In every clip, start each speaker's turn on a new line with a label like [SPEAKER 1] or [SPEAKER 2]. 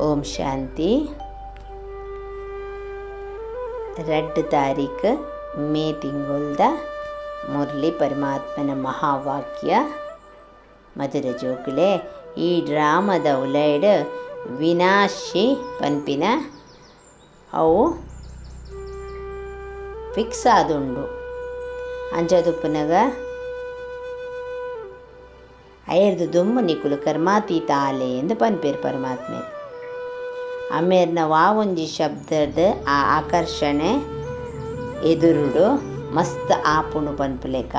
[SPEAKER 1] ಓಂ ಶಾಂತಿ. 2 ತಾರೀಕು ಮೇ ತಿಂಗಳದ ಮುರಳಿ ಪರಮಾತ್ಮನ ಮಹಾವಾಕ್ಯ ಮಧುರ ಜೋಕುಲೆ. ಈ ಡ್ರಾಮದ ಉಲೈಡ್ ವಿನಾಶಿ ಪನ್ಪಿನ ಅವು ಫಿಕ್ಸ್ ಆದುಂಡು ಅಂಚದುಪ್ಪುನಗ ಅಯ್ಯರ್ದು ದುಮ್ಮು ನಿಕುಲು ಕರ್ಮಾತೀತ ಆಲೆ ಎಂದು ಪನ್ಪೇರು ಪರಮಾತ್ಮೆ. ಅಮೇರ್ನ ವಾವೊಂಜಿ ಶಬ್ದದ ಆ ಆಕರ್ಷಣೆ ಎದುರುಡು ಮಸ್ತ್ ಆಪುಂಡು ಪನ್ಪುಲೆಕ.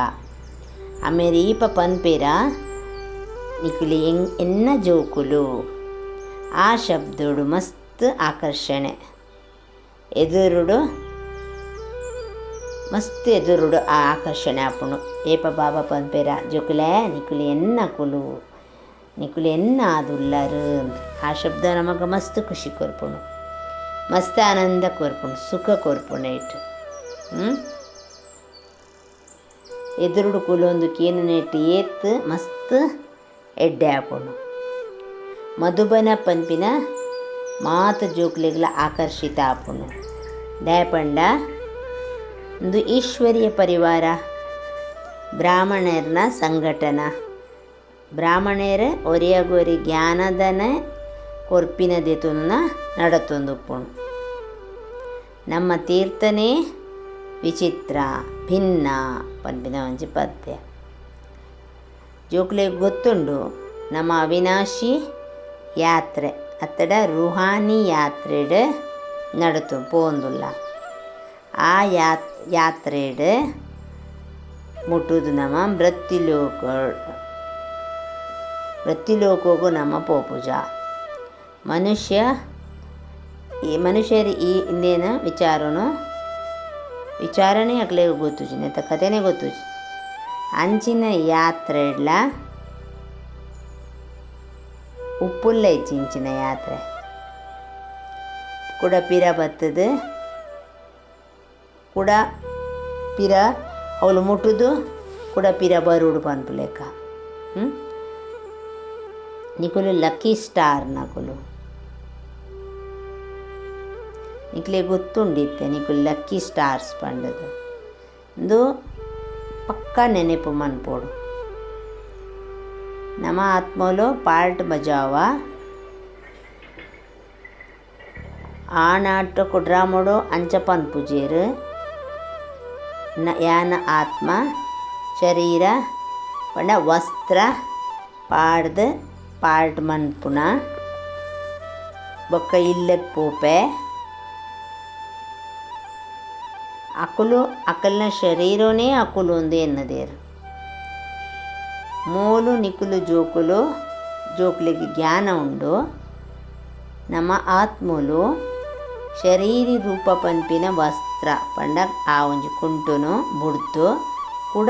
[SPEAKER 1] ಅಮೇರ್ ಈಪ ಪನ್ಪೇರ ನಿಕುಲು ಎನ್ನ ಜೋಕುಲು ಆ ಶಬ್ದೋಡು ಮಸ್ತ್ ಆಕರ್ಷಣೆ ಎದುರುಡು ಮಸ್ತ್ ಎದುರುಡು ಆ ಆಕರ್ಷಣೆ ಆಪುಂಡು. ಏಪ ಬಾಬಾ ಪನ್ಪೇರ ಜೋಕುಲೆ ನಿಕುಲು ಎನ್ನ ಕುಲು ನಿಕುಲು ಎನ್ನ ಆದುಲ್ಲರು. ಆ ಶಬ್ದ ನಮಗೆ ಮಸ್ತ್ ಖುಷಿ ಕೊರ್ಪುಂಡು, ಮಸ್ತ್ ಆನಂದ ಕೊರ್ಪುಂಡು, ಸುಖ ಕೊರ್ಪುಂಡು. ಇಟ್ಟು ಎದುರುಡು ಕುಲೊಂದು ಕೇನು ನೆಟ್ಟು ಏತ್ ಮಸ್ತ್ ಎಡ್ಡೆ ಆಪುಂಡು. ಮಧುಬನ ಪನ್ಪಿನ ಮಾತು ಜೋಕ್ಲೆಗ್ಲ ಆಕರ್ಷಿತ ಆಪುಂಡು. ದಯಪಂಡ ಒಂದು ಈಶ್ವರೀಯ ಪರಿವಾರ, ಬ್ರಾಹ್ಮಣರ್ನ ಸಂಘಟನ, ಬ್ರಾಹ್ಮಣರ ಒರಿಯಾಗೊರಿ ಜ್ಞಾನದನ ಕೊರ್ಪಿನದೆತುನ್ನ ನಡತೊಂದುಪ್ಪುಂಡು. ನಮ್ಮ ತೀರ್ಥನೇ ವಿಚಿತ್ರ ಭಿನ್ನ ಪನ್ಪಿನ ಒಂಜಿ ಪದ್ಯ ಜೋಕ್ಲೆಗ್ ಗೊತ್ತುಂಡು. ನಮ್ಮ ಅವಿನಾಶಿ ಯಾತ್ರೆ ಅತ್ತಡ ರುಹಾನಿ ಯಾತ್ರೆಡ್ ನಡತು ಪೋಂದುಲ್ಲ. ಆ ಯಾತ್ರೆಡ್ ಮುಟ್ಟುದು ನಮ್ಮ ಮೃತ್ಯುಲೋಕಗೂ ನಮ್ಮ ಪೋಪುಜ. ಮನುಷ್ಯರು ಈ ಇಂದೇನ ವಿಚಾರಣೆ ಅಕ್ಲೆ ಗೊತ್ತುಜಿ ನೆತ್ತ ಕಥೆನೇ ಗೊತ್ತುಜಿ. ಅಂಚಿನ ಯಾತ್ರೆಡ್ಲ ಉಪ್ಪುಲ್ಲ ಇಜ್ಜಿ ಇಂಚಿನ ಯಾತ್ರೆ ಕೂಡ ಪಿರ ಬತ್ತದು ಕೂಡ ಪಿರ ಅವಳು ಮುಟ್ಟುದು ಕೂಡ ಪಿರ ಬರುಡು ಪನ್ಪು ಲೆಕ್ಕ. ನಿಕುಲು ಲಕ್ಕಿ ಸ್ಟಾರ್ ನಕುಲು ನಿಕ್ಲೆ ಗೊತ್ತುಂಡಿತ್ತೆ ನಿಕುಲು ಲಕ್ಕಿ ಸ್ಟಾರ್ಸ್ ಪಂಡದು ಒಂದು ಪಕ್ಕ ನೆನಪು ಮನ್ಪೋಡು. ನಮ್ಮ ಆತ್ಮలో ಪಾರ್ಟ್ ಬಜಾವ ಆನಾಟ ಕುಡ್ರಾಮೋಡು ಅಂಚ ಪನ್ಪುಜೇರು ಯಾನ ಆತ್ಮ ಶರೀರ ಪಂಡ ವಸ್ತ್ರ ಪಾಡ್ದು ಪಾರ್ಟ್ ಮನ್ಪುನ ಬೊಕ್ಕ ಇಲ್ಲಕ್ಕೆ ಪೋಪೆ ಅಕುಲು ಅಕಲ್ನ ಶರೀರನೇ ಅಕುಲು ಒಂದು ಎನ್ನದೇರು. ಮೂಲು ನಿಕುಲು ಜೋಕುಲಿಗೆ ಜ್ಞಾನ ಉಂಡು. ನಮ್ಮ ಆತ್ಮಲು ಶರೀರಿ ರೂಪ ಪನ್ಪಿನ ವಸ್ತ್ರ ಪಂಡ ಆ ಒಂಜಿ ಕುಂಟುನು ಬುಡ್ದು ಕೂಡ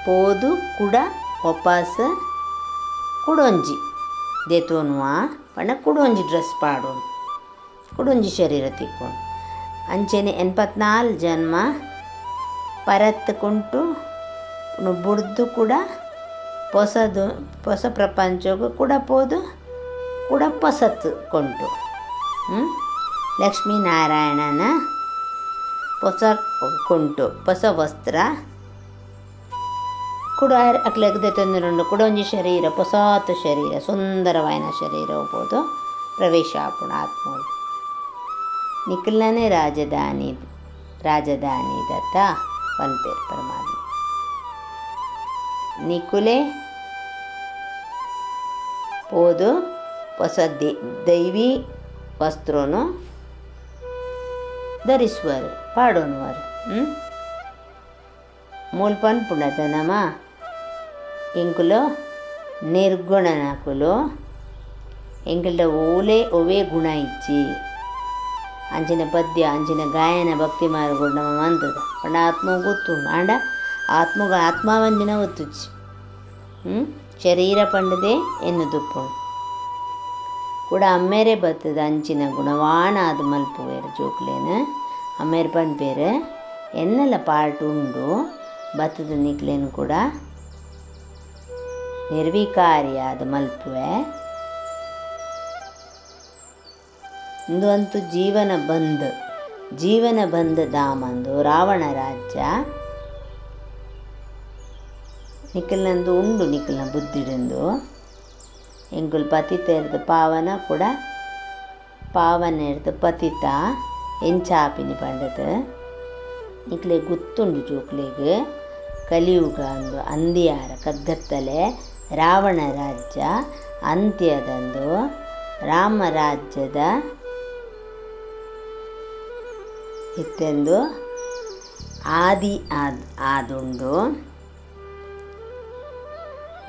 [SPEAKER 1] ಪೋದು ಕೂಡ ವಾಪಸ್ ಕುಡೊಂಜಿ ದೆತೋನುವ ಪಂಡ ಕುಡೊಂಜಿ ಡ್ರೆಸ್ ಪಾಡೋನು ಕುಡೊಂಜಿ ಶರೀರ ತಿಕ್ಕೊಂಡು ಅಂಚೆನೆ 84 ಜನ್ಮ ಪರತ್ತುಕೊಂಟು ಬುಡ್ದು ಕೂಡ ಹೊಸ ಪ್ರಪಂಚಗೂ ಕೂಡ ಪೋದು ಕೂಡ ಪೊಸತ್ತು ಕೊಂಟು ಲಕ್ಷ್ಮೀನಾರಾಯಣನ ಹೊಸ ಕೊಂಟು ಹೊಸ ವಸ್ತ್ರ ಕೂಡ ಅಕ್ಲೆಗ್ದೆ ತಂದಿರುಂಡು ಕೂಡ ಒಂಜಿ ಶರೀರ ಹೊಸಾತು ಶರೀರ ಸುಂದರವಾಯಿನ ಶರೀರ ಹೋಗ್ಬೋದು ಪ್ರವೇಶ ಆಪುಣ ಆತ್ಮ ನಿಖಿಲನೇ ರಾಜಧಾನಿ ದತ್ತ ಪನ್ಪೇರು ಪರಮಾತ್ಮ. ನಿಕುಲೆ ಪೋದು ಹೊಸ ದೈವಿ ವಸ್ತ್ರನು ಧರಿಸುವರು ಪಾಡೋನುವರು. ಮೂಲ ಪನ್ಪುಣದ ನಮ್ಮ ಎಂಕುಲು ನಿರ್ಗುಣನಕುಲು ಎಂಕಲ್ಡ ಒವೇ ಗುಣ ಇಚ್ಚಿ ಅಂಚಿನ ಪದ್ಯ ಅಂಚಿನ ಗಾಯನ ಭಕ್ತಿ ಮಾರುಗಳು ನಮ್ಮ ಮಂತದ ಪಂಡ ಆತ್ಮ ಗೊತ್ತು ಆಂಡ ಆತ್ಮಾವಂದಿನ ಒತ್ತುಚ್ಚಿ ಶರೀರ ಪಂಡದೆ ಎನ್ನುದುಪ್ಪುಂಡು ಕೂಡ ಅಮ್ಮೇರೆ ಬತ್ತದ ಅಂಚಿನ ಗುಣವಾಣ ಅದು ಮಲ್ಪುವೇರು ಜೋಕ್ಲೇನು ಅಮ್ಮೇರು ಪನ್ಪೇರು ಎನ್ನೆಲ್ಲ ಪಾರ್ಟ್ ಉಂಡು ಬತ್ತದ ನಿಕ್ಲೇನು ಕೂಡ ನಿರ್ವಿಕಾರಿಯಾದ ಮಲ್ಪುವೆ. ಇಂದು ಅಂತೂ ಜೀವನ ಬಂದ ದಾಮಂದು ರಾವಣ ರಾಜ್ಯ ನಿಖಲ್ನಂದು ಉಂಡು ನಿಖಲ್ನ ಬುದ್ಧಿಡಿಂದು ಎಂಕುಲು ಪತಿತ ಇರ್ದು ಪಾವನ ಕೂಡ ಪಾವನ ಇರ್ದು ಪತಿತ ಎಂಚಾಪಿನಿ ಪಂಡದು ನಿಕ್ಲೆ ಗುತ್ತುಂಡು ಜೋಕ್ಲೆಗ್ ಕಲಿಯುಗ ಅಂದು ಅಂದಿಯಾರ ಕಗ್ಗತ್ತಲೆ ರಾವಣ ರಾಜ್ಯ ಅಂತ್ಯದಂದು ರಾಮರಾಜ್ಯದ ಇತ್ತೆಂದು ಆದಿ ಆದುಂಡು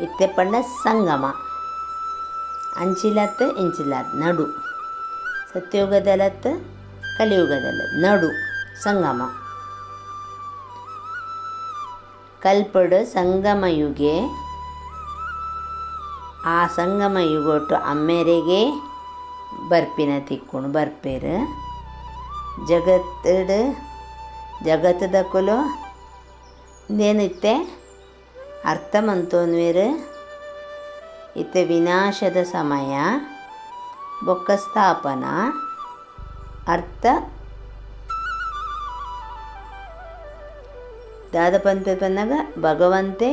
[SPEAKER 1] ಇತ್ತೆ ಪಂಡ ಸಂಗಮ ಅಂಚಿಲತ್ತು ಇಂಚಿಲತ್ತು ನಡು ಸತ್ಯಯುಗದಲ್ಲತ್ತು ಕಲಿಯುಗದಲ್ಲ ನಡು ಸಂಗಮ ಕಲ್ಪಡು ಸಂಗಮ ಯುಗೆ ಆ ಸಂಗಮ ಯುಗೊಟ್ಟು ಅಮ್ಮೆರೆಗೆ ಬರ್ಪಿನ ತಿಕ್ಕುಣು ಬರ್ಪೇರು ಜಗತ್ತದ ಕುಲು ಇದೇನಿತ್ತೆ ಅರ್ಥ ಮಂತೋನ್ವೇರು ಇತ್ತೆ ವಿನಾಶದ ಸಮಯ ಬೊಕ್ಕ ಸ್ಥಾಪನ ಅರ್ಥ ದಾದ ಪಂತ ಪನ್ನಗ ಭಗವಂತೆ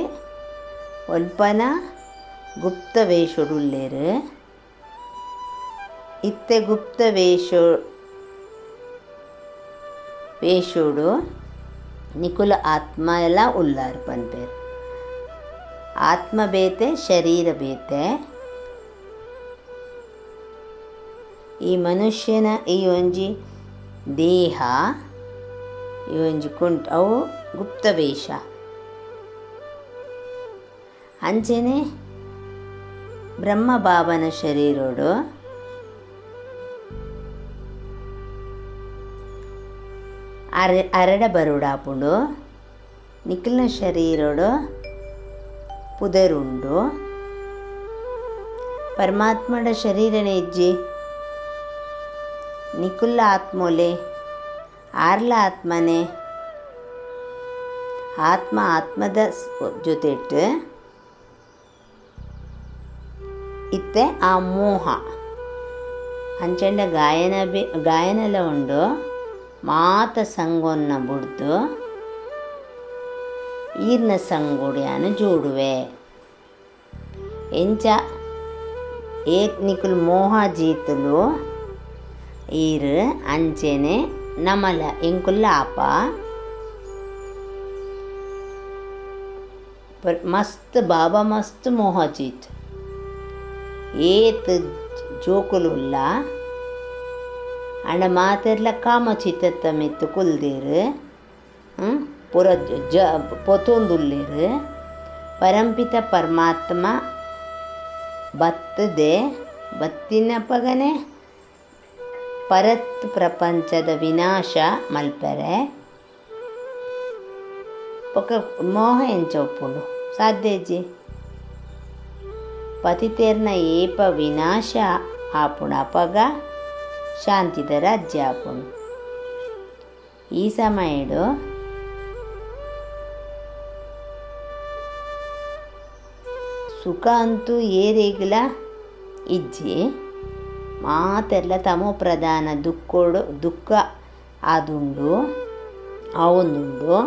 [SPEAKER 1] ಒಲ್ಪನ ಗುಪ್ತ ವೇಷುಡುಲ್ಲೇರು ಇತ್ತೆ ಗುಪ್ತ ವೇಷುಡು ನಿಕುಲ ಆತ್ಮ ಎಲ್ಲ ಉಲ್ಲಾರು ಪನ್ಪೇರು. ಆತ್ಮ ಬೇತೆ ಶರೀರ ಬೇತೆ. ಈ ಮನುಷ್ಯನ ಈ ಒಂಜಿ ದೇಹ ಈ ಒಂಜಿ ಕುಂಟು ಅವು ಗುಪ್ತ ವೇಷ. ಅಂಚೆನೆ ಬ್ರಹ್ಮ ಬಾಬನ ಶರೀರೋಡು ಅರಡ ಬರುಡಾಪುಂಡು ನಿಖಿಲ್ನ ಶರೀರೋಡು ಪುದರುಂಡು ಪರಮಾತ್ಮಡ ಶರೀರನೇ ಇಜ್ಜಿ ನಿಖುಲ್ಲ ಆತ್ಮೋಲೆ ಆರ್ಲ ಆತ್ಮನೆ ಆತ್ಮದ ಜೊತೆಟ್ಟು ಇತ್ತೆ ಆ ಮೋಹ ಅಂಚಂಡ ಗಾಯನಲ ಉಂಡು ಮಾತ ಸಂಗೊನ್ನ ಬುಡ್ದು ಈರ್ನ ಸಂಗುಡಿಯಾನು ಜೋಡುವೆ ಎಂಚ ಏಕ್ ನಿಕುಲು ಮೋಹ ಜೀತುಲು ಈರ್ ಅಂಚೆನೆ ನಮಲ ಎಂಕುಲ್ಲ ಆಪ ಮಸ್ತ್ ಬಾಬಾ ಮಸ್ತ್ ಮೋಹ ಜೀತ್ ಏತ್ ಜೋಕುಲುಲ್ಲ ಅಂಡ ಮಾತೆರ್ಲ ಕಾಮ ಚಿತ್ತ ಮೆತ್ತು ಕುಲ್ದೇರು ಪುರ ಪೊತೊಂದುಲ್ಲೇರು ಪರಂಪಿತ ಪರಮಾತ್ಮ ಬತ್ತಿನ ಪಗನೆ ಪರತ್ ಪ್ರಪಂಚದ ವಿನಾಶ ಮಲ್ಪರೆ ಪೊಕ್ಕ ಮೋಹ ಎಂಚ ಒಪ್ಪುಂಡು ಸಾಧ್ಯಜಿ ಪತಿತೇರ್ನ ಏಪ ವಿನಾಶ ಆಪುಣ ಅಪಗ ಶಾಂತಿದ ರಾಜ್ಯ ಆಪುಂಡು. ಈ ಸಮಯಡು ಸುಖ ಅಂತೂ ಏರೇಗಿಲ ಇಜ್ಜಿ ಮಾತೆಲ್ಲ ತಮೋ ಪ್ರಧಾನ ದುಃಖ ಆದುಂಡು ಅವೊಂದುಂಡು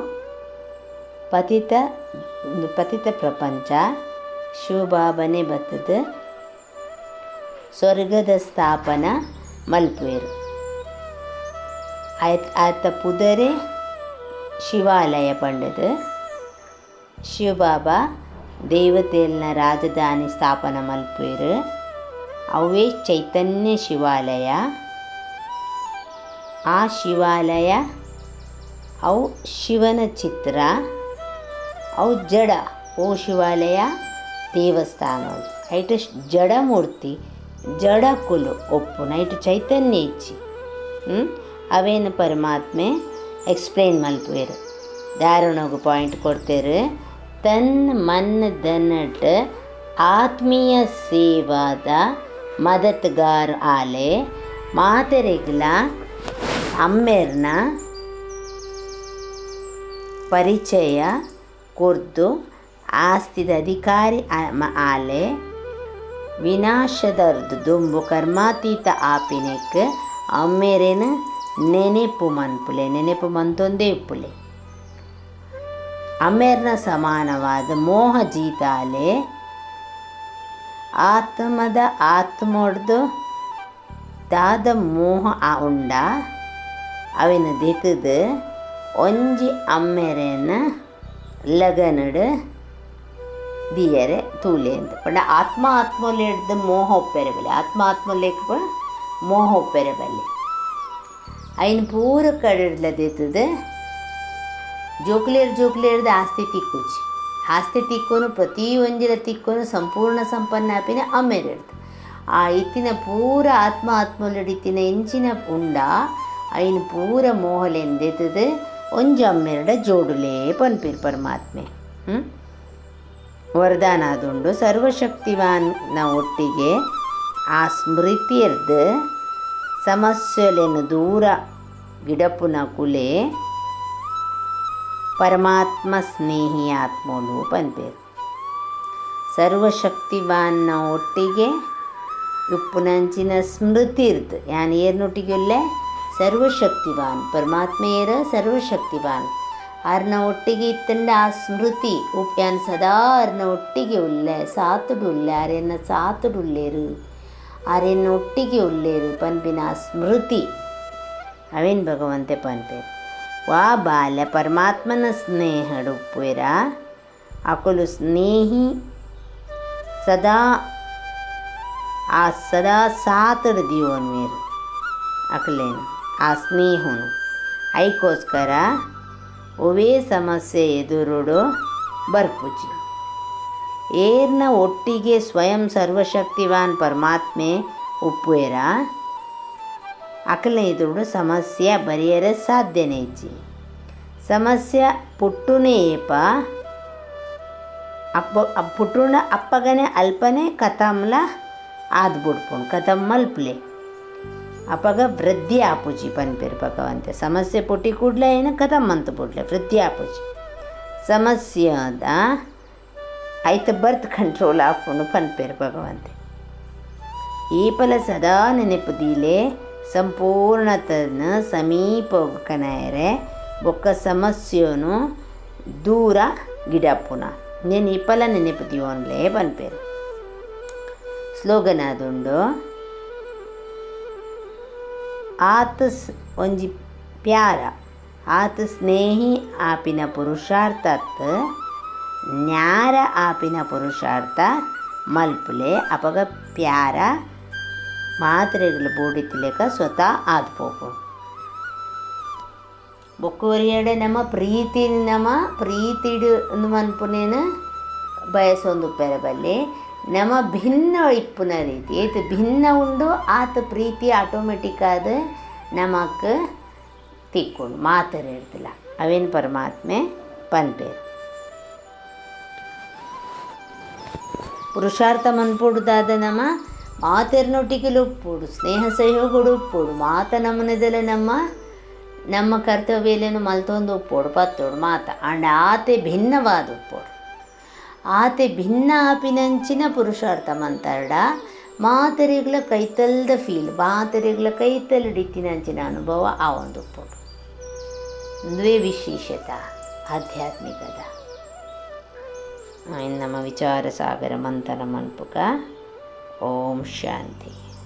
[SPEAKER 1] ಪತಿತ ಪ್ರಪಂಚ ಶಿವಬಾಬನೇ ಬತ್ತದು ಸ್ವರ್ಗದ ಸ್ಥಾಪನ ಮಲ್ಪುವೆರು ಆತ ಪುದರೆ ಶಿವಾಲಯ ಪಂಡದು ಶಿವಬಾಬಾ ದೇವತೆಯಲ್ನ ರಾಜಧಾನಿ ಸ್ಥಾಪನ ಮಲ್ಪುವೆರು ಅವೇ ಚೈತನ್ಯ ಶಿವಾಲಯ. ಆ ಶಿವಾಲಯ ಅವು ಶಿವನ ಚಿತ್ರ ಅವು ಜಡ ಓ ಶಿವಾಲಯ ದೇವಸ್ಥಾನ ಐಟ್ ಜಡ ಮೂರ್ತಿ ಜಡ ಕುಲು ಒಪ್ಪು ನೈಟ್ ಚೈತನ್ಯ ಇಚ್ಚಿ ಅವೇನು ಪರಮಾತ್ಮೆ ಎಕ್ಸ್ಪ್ಲೇನ್ ಮಲ್ಪುವೆರು ದಾರುಣಗು ಪಾಯಿಂಟ್ ಕೊಡ್ತೇರು. ತನ್ನ ಮನ್ ದನಟ್ ಆತ್ಮೀಯ ಸೇವಾದ ಮದತ್ಗಾರ್ ಆಲೆ ಮಾತೆರೆಗ್ಲ ಅಮ್ಮೆರ್ನ ಪರಿಚಯ ಕೊರ್ದು ಆಸ್ತಿದ ಅಧಿಕಾರಿ ಆಲೆ ವಿನಾಶದರ್ದು ದುಂಬು ಕರ್ಮಾತೀತ ಆಪಿನೆಕ್ ಅಮ್ಮೆರೇನು ನೆನೆಪು ಮನ್ಪುಲೆ ನೆನೆಪು ಮಂತೊಂದೇ ಇಪ್ಪುಲೆ. ಅಮ್ಮೆರ್ನ ಸಮಾನವಾದ ಮೋಹ ಜೀತಾಲೆ ಆತ್ಮದ ಆತ್ಮೊಡ್ದು ದಾದ ಮೋಹ ಉಂಡ ಅವಿನ ದೆತದು ಒಂಜಿ ಅಮ್ಮೆರೇನ ಲಗನಡು ದಿಯರೆ ತೂಲೆ ಅಂತ ಪಂಡ ಆತ್ಮಲೆ ಹಿಡ್ದು ಮೋಹ ಒಪ್ಪೆರೆ ಬಲ್ಲೆ ಆತ್ಮಲೇಕ ಮೋಹ ಒಪ್ಪೆರೆ ಬಲ್ಲೆ ಅಯ್ನ ಪೂರ ಕಡೆಡ್ಲ ದೆತದು ಜೋಕ್ಲೇರ್ದು ಆಸ್ತಿ ತಿಕ್ಕುಜಿ ಆಸ್ತಿ ತಿಕ್ಕೋನು ಪ್ರತಿ ಒಂಜಿಲ ತಿಕ್ಕೋನು ಸಂಪೂರ್ಣ ಸಂಪನ್ನ ಆಪಿನ ಅಮ್ಮೆರೆ ಹಿಡ್ದು ಆ ಇತ್ತಿನ ಪೂರ ಆತ್ಮಲಿಡಿತ್ತಿನ ಎಂಚಿನ ಉಂಡ ಅಯ್ನ ಪೂರ ಮೋಹಲೆಂದೆತದು ಒಂಜಿ ಅಮ್ಮೆರಡ ಜೋಡುಲೇ ಪನ್ಪೇರು ಪರಮಾತ್ಮೆ. ವರದಾನ ಆದುಂಡು ಸರ್ವಶಕ್ತಿವಾನ್ನ ಒಟ್ಟಿಗೆ ಆ ಸ್ಮೃತಿಯರ್ದು ಸಮಸ್ಯೆಲೆನು ದೂರ ಗಿಡಪುನ ಕುಲೆ ಪರಮಾತ್ಮ ಸ್ನೇಹಿ ಆತ್ಮೋಲು ಪನ್ಪೇರು. ಸರ್ವಶಕ್ತಿವಾನ್ನ ಒಟ್ಟಿಗೆ ಉಪ್ಪುನಂಚಿನ ಸ್ಮೃತಿ ಇರ್ದು ಯಾನ್ ಏರ್ನೊಟ್ಟಿಗೆ ಉಲ್ಲೆ ಸರ್ವಶಕ್ತಿವಾನ್ ಪರಮಾತ್ಮೆಯರ ಸರ್ವಶಕ್ತಿವಾನ್ ಅರ್ನ ಒಟ್ಟಿಗೆ ಇತ್ತಂಡ ಆ ಸ್ಮೃತಿ ಯಾನ್ ಸದಾ ಅರ್ನ ಒಟ್ಟಿಗೆ ಉಲ್ಲೆ ಸಾತುಡು ಉಲ್ಲೆ ಆರೆನ್ನ ಸಾತುಡು ಉಲ್ಲೇರು ಆರೆನ್ನ ಒಟ್ಟಿಗೆ ಉಲ್ಲೇರು ಪನ್ಪಿನ ಆ ಸ್ಮೃತಿ ಅವೇನು ಭಗವಂತೆ ಪನ್ಪೇರು. ವಾ ಬಾಲ್ಯ ಪರಮಾತ್ಮನ ಸ್ನೇಹಡು ಉಪ್ಪುವೆರ ಅಕುಲು ಸ್ನೇಹಿ ಸದಾ ಸಾತುಡು ದಿಯೋನ್ ಮೇರು ಅಕಲೇನು ಆ ಸ್ನೇಹನು ಐಕೋಸ್ಕರ ಒವೇ ಸಮಸ್ಯೆ ಎದುರುಡು ಬರ್ಪುಜಿ ಏರ್ನ ಒಟ್ಟಿಗೆ ಸ್ವಯಂ ಸರ್ವಶಕ್ತಿವಾನ್ ಪರಮಾತ್ಮೆ ಉಪ್ಪುವೆರ ಅಕಲೆ ಎದುರುಡು ಸಮಸ್ಯೆ ಬರಿಯರೆ ಸಾಧ್ಯನೇ ಇಜ್ಜಿ. ಸಮಸ್ಯೆ ಪುಟ್ಟುನೇ ಏಪ ಪುಟ್ಟುಂಡ ಅಪ್ಪಗನೆ ಅಲ್ಪನೆ ಕಥಮ್ಲ ಆದ್ಬಿಡ್ಪುಂಡು ಕಥಂ ಮಲ್ಪಲೆ ಅಪಗ ವೃದ್ಧಿ ಆಪುಜಿ ಪನ್ಪೇರು ಭಗವಂತೆ. ಸಮಸ್ಯೆ ಪುಟ್ಟಿ ಕೂಡಲೇ ಏನು ಕಥಂ ಮಂತು ಬಿಡ್ಲೆ ವೃದ್ಧಿ ಆಪುಜಿ ಸಮಸ್ಯೆದ ಐತ ಬರ್ತ್ ಕಂಟ್ರೋಲ್ ಆಪುಂಡು ಪನ್ಪೇರು ಭಗವಂತೆ. ಈ ಫಲ ಸದಾ ನೆನಪುದಿಲೆ ಸಂಪೂರ್ಣತನ ಸಮೀಪ ಕನಾಯರೆ ಬೊಕ್ಕ ಸಮಸ್ಯೆನು ದೂರ ಗಿಡಪುನ నేను ಈ ಫಲ ನೆನಪುದಿಯೋನ್ಲೇ ಪನ್ಪೇರು. ಸ್ಲೋಗನ್ ಆದುಂಡು ಆತ ಒಂಜಿ ಪ್ಯಾರ ಆತ ಸ್ನೇಹಿ ಆಪಿನ ಪುರುಷಾರ್ಥತ್ ನ್ಯಾರ ಆಪಿನ ಪುರುಷಾರ್ಥ ಮಲ್ಪುಲೆ ಅಪಗ ಪ್ಯಾರ ಮಾತ್ರೆಗಳು ಬೋಡಿತಿಲೇಕ ಸ್ವತಃ ಆದ್ಪೋಕು ಬೊಕ್ಕುವರಿಯಡೆ ನಮ್ಮ ಪ್ರೀತಿಡು ಮನ್ಪುನೇನು ಬಯಸೊಂದು ಪೆರಬಲ್ಲಿ ನಮ್ಮ ಭಿನ್ನ ಇಪ್ಪುನ ರೀತಿ ಏತು ಭಿನ್ನ ಉಂಡು ಆತ ಪ್ರೀತಿ ಆಟೋಮೆಟಿಕ್ ಆದ ನಮಕ್ ತಿಕ್ಕೊಂಡು ಮಾತರೆ ಇರ್ತಿಲ್ಲ ಅವೇನು ಪರಮಾತ್ಮೆ ಪನ್ಪೇರು. ಪುರುಷಾರ್ಥ ಮನ್ಪುಡ್ದಾದ ನಮ್ಮ ಮಾತೆರ್ನೊಟ್ಟಿಗೆ ಉಪ್ಪುಡು ಸ್ನೇಹ ಸಹಯೋಗಡು ಉಪ್ಪುಡು ಮಾತ ನಮ್ಮನೆದೆಲ್ಲ ನಮ್ಮ ಕರ್ತವ್ಯಲೇನು ಮಲ್ತೊಂದು ಉಪ್ಪೋಡು ಪತ್ತೋಡು ಮಾತ ಅಂಡ್ ಆತೆ ಭಿನ್ನವಾದ ಉಪ್ಪೋಡು ಆತೆ ಭಿನ್ನ ಆಪಿನಂಚಿನ ಪುರುಷಾರ್ಥ ಮಂತಾಡ ಮಾತೆರೆಗ್ಲ ಕೈತಲ್ದ ಫೀಲ್ ಮಾತೆರೆಗ್ಲ ಕೈತಲ್ಡಿತ್ತಿನಂಚಿನ ಅನುಭವ ಆ ಒಂದು ಉಪ್ಪೋಡು ದ್ವೇ ವಿಶೇಷತ ಆಧ್ಯಾತ್ಮಿಕದ ಇನ್ನು ನಮ್ಮ ವಿಚಾರ ಸಾಗರ ಮಂಥನ ಮನ್ಪುಗ. ಓಂ ಶಾಂತಿ.